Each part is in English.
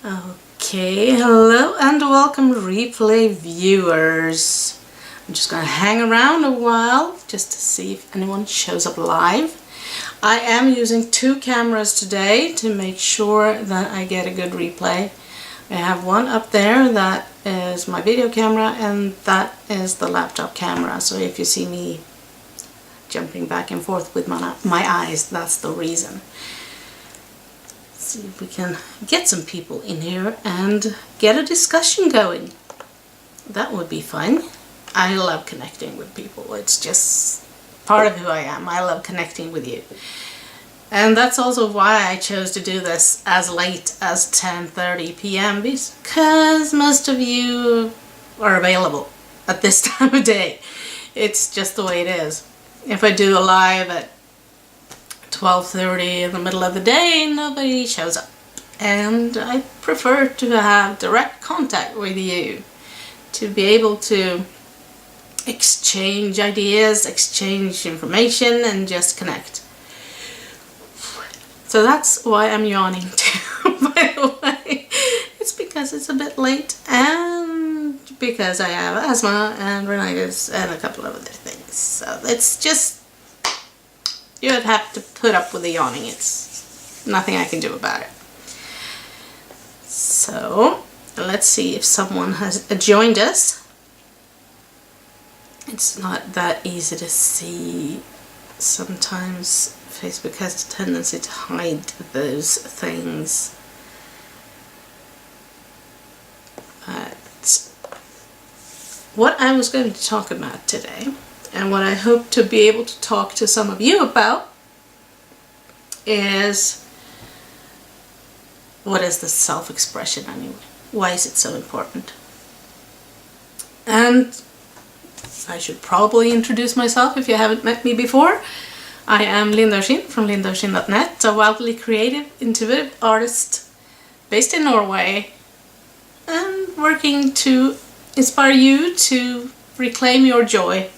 Okay, hello and welcome replay viewers. I'm just gonna hang around a while just to see if anyone shows up live. I am using two cameras today to make sure that I get a good replay. I have one up there that is my video camera and that is the laptop camera, so if you see me jumping back and forth with my eyes, that's the reason. See if we can get some people in here and get a discussion going. That would be fun. I love connecting with people. It's just part of who I am. I love connecting with you. And that's also why I chose to do this as late as 10:30 p.m. because most of you are available at this time of day. It's just the way it is. If I do a live at 12:30 in the middle of the day, nobody shows up. And I prefer to have direct contact with you, to be able to exchange ideas, exchange information, and just connect. So that's why I'm yawning too, by the way. It's because it's a bit late and because I have asthma and rhinitis and a couple of other things. So it's just, you would have to put up with the yawning. It's nothing I can do about it. So let's see if someone has joined us. It's not that easy to see. Sometimes Facebook has a tendency to hide those things. But what I was going to talk about today, and what I hope to be able to talk to some of you about, is what is the self-expression anyway? Why is it so important? And I should probably introduce myself if you haven't met me before. I am Linda Ørskin from lindaørskin.net, a wildly creative, intuitive artist based in Norway and working to inspire you to reclaim your joy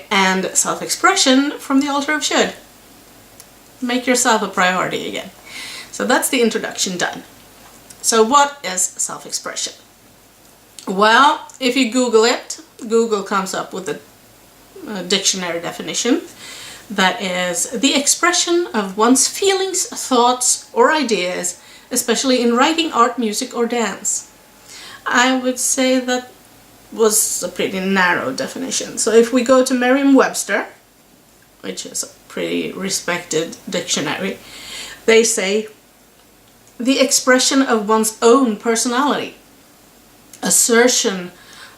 and self-expression from the altar of should. Make yourself a priority again. So that's the introduction done. So what is self-expression? Well, if you Google it, Google comes up with a dictionary definition that is the expression of one's feelings, thoughts, or ideas, especially in writing, art, music, or dance. I would say that was a pretty narrow definition. So if we go to Merriam-Webster, which is a pretty respected dictionary, they say the expression of one's own personality, assertion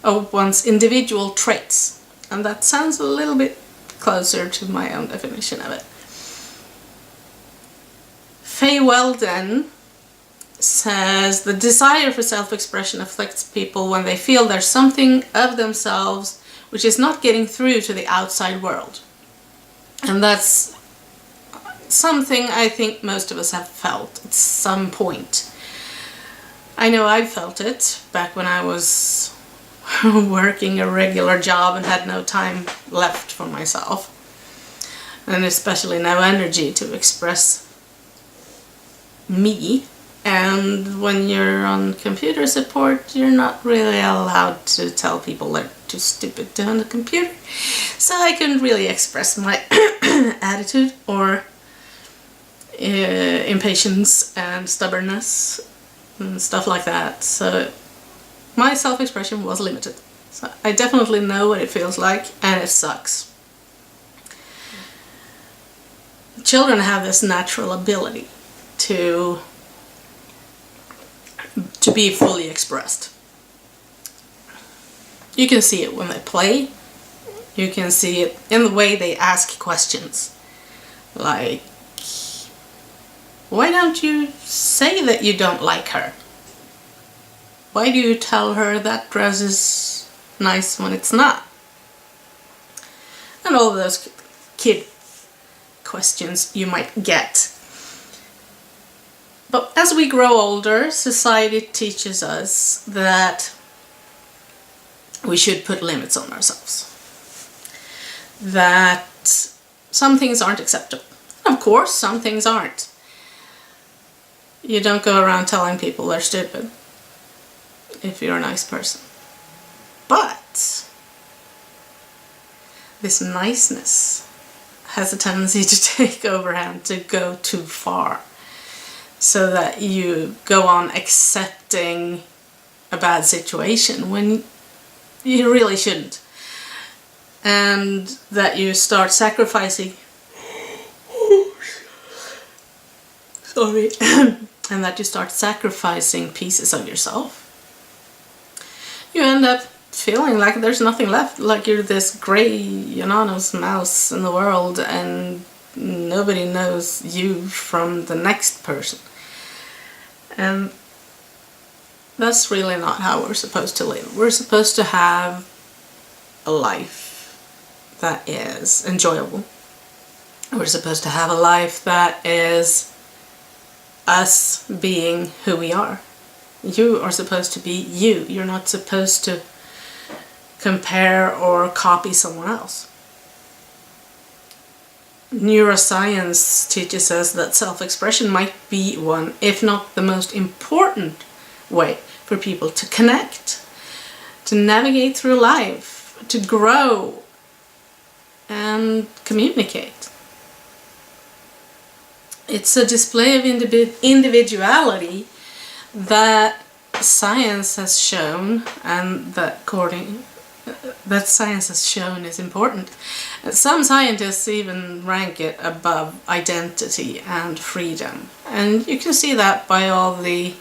of one's individual traits. And that sounds a little bit closer to my own definition of it. Faye Weldon says the desire for self-expression afflicts people when they feel there's something of themselves which is not getting through to the outside world. And that's something I think most of us have felt at some point. I know I felt it back when I was working a regular job and had no time left for myself, and especially no energy to express me. And when you're on computer support, you're not really allowed to tell people they're too stupid to on the computer. So I couldn't really express my attitude or impatience and stubbornness and stuff like that. So my self-expression was limited. So I definitely know what it feels like, and it sucks. Children have this natural ability to be fully expressed. You can see it when they play. You can see it in the way they ask questions. Like, why don't you say that you don't like her? Why do you tell her that dress is nice when it's not? And all those kid questions you might get. But as we grow older, society teaches us that we should put limits on ourselves. That some things aren't acceptable. Of course, some things aren't. You don't go around telling people they're stupid if you're a nice person. But this niceness has a tendency to take overhand, to go too far, so that you go on accepting a bad situation when you really shouldn't, and that you start sacrificing and that you start sacrificing pieces of yourself. You end up feeling like there's nothing left, like you're this grey, anonymous mouse in the world and nobody knows you from the next person. And that's really not how we're supposed to live. We're supposed to have a life that is enjoyable. We're supposed to have a life that is us being who we are. You are supposed to be you. You're not supposed to compare or copy someone else. Neuroscience teaches us that self-expression might be one, if not the most important way for people to connect, to navigate through life, to grow and communicate. It's a display of individuality that science has shown, and that science has shown is important. Some scientists even rank it above identity and freedom. And you can see that by all the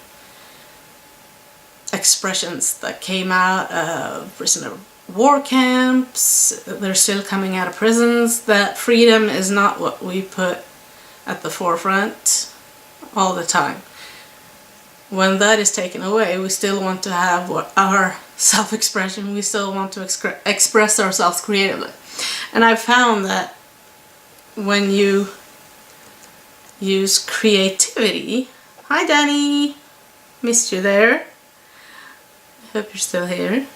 expressions that came out of prisoner of war camps. They're still coming out of prisons, that freedom is not what we put at the forefront all the time. When that is taken away, we still want to have our self-expression. We still want to express ourselves creatively. And I've found that when you use creativity... Hi Danny! Missed you there. Hope you're still here.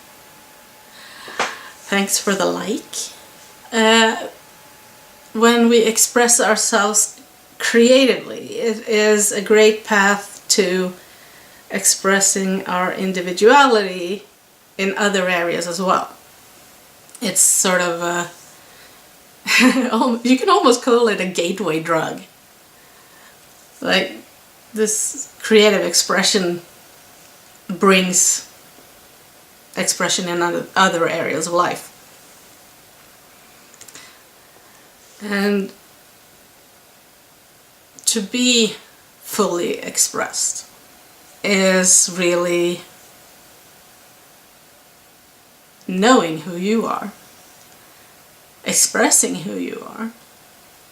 Thanks for the like. When we express ourselves creatively, it is a great path to expressing our individuality in other areas as well. It's sort of a you can almost call it a gateway drug. Like, this creative expression brings expression in other areas of life. And to be fully expressed is really knowing who you are, expressing who you are,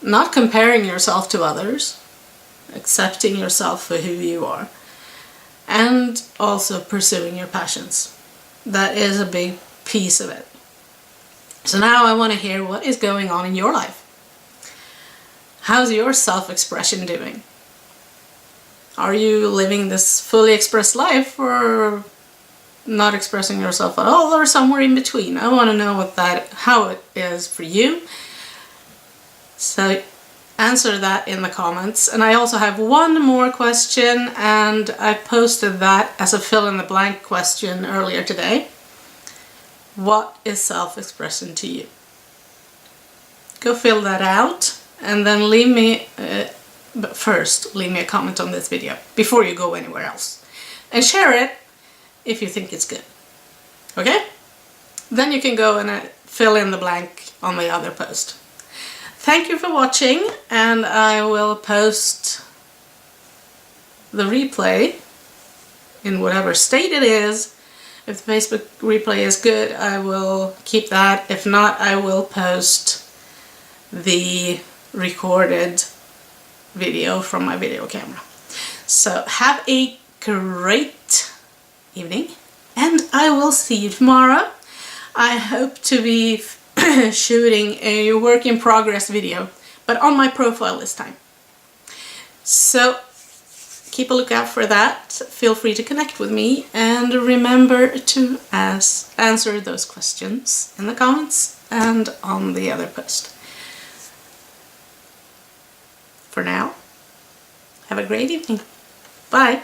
not comparing yourself to others, accepting yourself for who you are, and also pursuing your passions. That is a big piece of it. So now I want to hear what is going on in your life. How's your self-expression doing? Are you living this fully expressed life, or not expressing yourself at all, or somewhere in between? I want to know how it is for you. So answer that in the comments. And I also have one more question, and I posted that as a fill-in-the-blank question earlier today. What is self-expression to you? Go fill that out. And then leave me, but first, leave me a comment on this video before you go anywhere else. And share it if you think it's good. Okay? Then you can go and fill in the blank on the other post. Thank you for watching, and I will post the replay in whatever state it is. If the Facebook replay is good, I will keep that. If not, I will post the recorded video from my video camera. So have a great evening, and I will see you tomorrow. I hope to be shooting a work in progress video, but on my profile this time. So keep a lookout for that. Feel free to connect with me, and remember to answer those questions in the comments and on the other post. for now. Have a great evening. Bye.